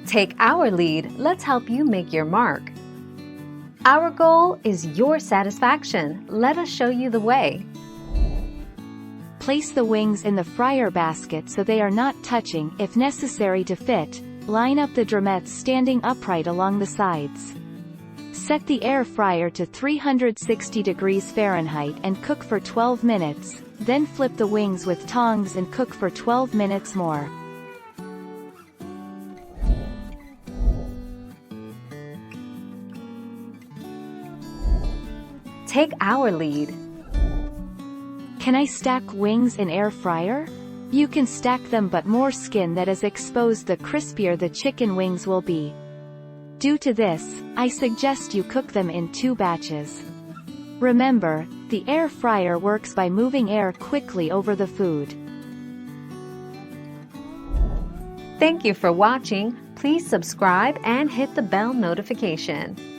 Take our lead, let's help you make your mark. Our goal is your satisfaction. Let us show you the way. Place the wings in the fryer basket so they are not touching. If necessary to fit, line up the drumettes standing upright along the sides. Set the air fryer to 360 degrees Fahrenheit and cook for 12 minutes, then flip the wings with tongs and cook for 12 minutes more. Take our lead. Can I stack wings in air fryer? You can stack them, but more skin that is exposed, the crispier the chicken wings will be. Due to this, I suggest you cook them in 2 batches. Remember, the air fryer works by moving air quickly over the food. Thank you for watching. Please subscribe and hit the bell notification.